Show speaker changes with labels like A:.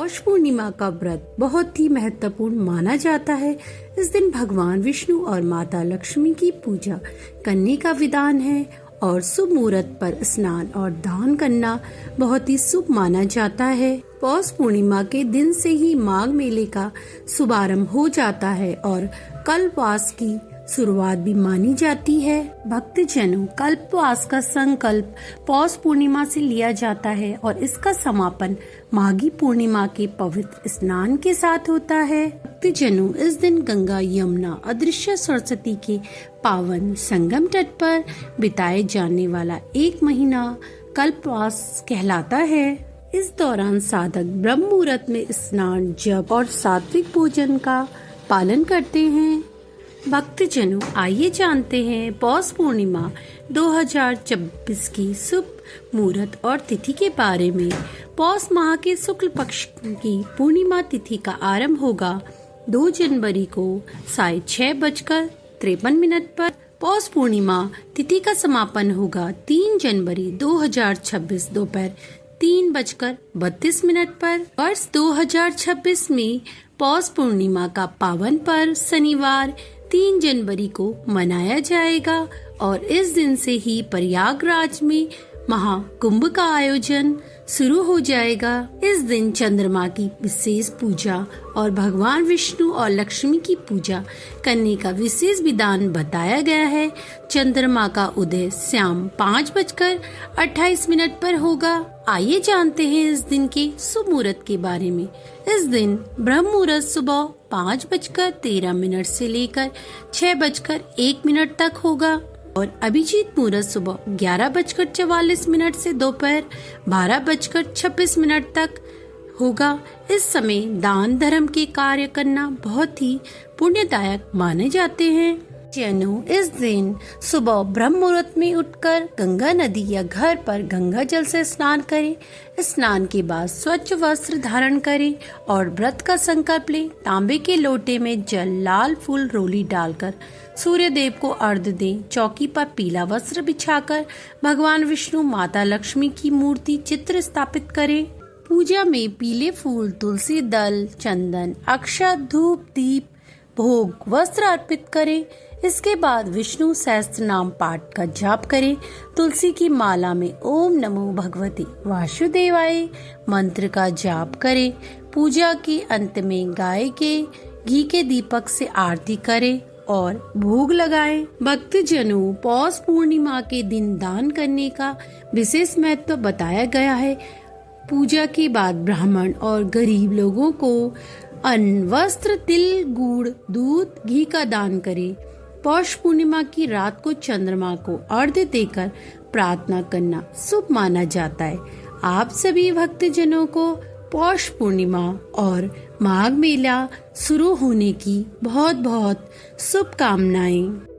A: पौष पूर्णिमा का व्रत बहुत ही महत्वपूर्ण माना जाता है। इस दिन भगवान विष्णु और माता लक्ष्मी की पूजा करने का विधान है और शुभ मुहूर्त पर स्नान और दान करना बहुत ही शुभ माना जाता है। पौष पूर्णिमा के दिन से ही माघ मेले का शुभारंभ हो जाता है और कल्पवास की शुरुआत भी मानी जाती है। भक्तजनों, कल्पवास का संकल्प पौष पूर्णिमा से लिया जाता है और इसका समापन माघी पूर्णिमा के पवित्र स्नान के साथ होता है। भक्तजनों, इस दिन गंगा यमुना अदृश्य सरस्वती के पावन संगम तट पर बिताए जाने वाला एक महीना कल्पवास कहलाता है। इस दौरान साधक ब्रह्म मुहूर्त में स्नान, जप और सात्विक भोजन का पालन करते हैं। भक्तजनों, आइए जानते हैं पौष पूर्णिमा 2024 की शुभ मुहूर्त और तिथि के बारे में। पौष माह के शुक्ल पक्ष की पूर्णिमा तिथि का आरंभ होगा 2 जनवरी को 6:53 पर। पौष पूर्णिमा तिथि का समापन होगा 3 जनवरी 2026 दोपहर 3:32 पर। वर्ष 2026 में पौष पूर्णिमा का पावन पर्व शनिवार 3 जनवरी को मनाया जाएगा और इस दिन से ही प्रयागराज में महाकुंभ का आयोजन शुरू हो जाएगा। इस दिन चंद्रमा की विशेष पूजा और भगवान विष्णु और लक्ष्मी की पूजा करने का विशेष विधान बताया गया है। चंद्रमा का उदय शाम 5:28 पर होगा। आइए जानते हैं इस दिन के शुभ मुहूर्त के बारे में। इस दिन ब्रह्म मुहूर्त सुबह 5:13 से लेकर 6:01 तक होगा और अभिजीत मुहूर्त सुबह 11:44 से दोपहर 12:26 तक होगा। इस समय दान धर्म के कार्य करना बहुत ही पुण्यदायक माने जाते हैं। जैनों, इस दिन सुबह ब्रह्म मुहूर्त में उठकर गंगा नदी या घर पर गंगा जल से स्नान करें। स्नान के बाद स्वच्छ वस्त्र धारण करें और व्रत का संकल्प लें। तांबे के लोटे में जल, लाल फूल, रोली डालकर सूर्य देव को अर्घ्य दें। चौकी पर पीला वस्त्र बिछाकर भगवान विष्णु, माता लक्ष्मी की मूर्ति चित्र स्थापित करें। पूजा में पीले फूल, तुलसी दल, चंदन, अक्षत, धूप, दीप, भोग, वस्त्र अर्पित करें। इसके बाद विष्णु सहस्त्र नाम पाठ का जाप करें। तुलसी की माला में ओम नमो भगवते वासुदेवाय मंत्र का जाप करें। पूजा के अंत में गाय के घी के दीपक से आरती करें और भोग लगाएं। भक्तजनों, पौष पूर्णिमा के दिन दान करने का विशेष महत्व बताया गया है। पूजा के बाद ब्राह्मण और गरीब लोगों को अन्न, वस्त्र, तिल, गुड़, दूध, घी का दान करें। पौष पूर्णिमा की रात को चंद्रमा को अर्घ्य देकर प्रार्थना करना शुभ माना जाता है। आप सभी भक्तजनों को पौष पूर्णिमा और माघ मेला शुरू होने की बहुत बहुत शुभकामनाएं।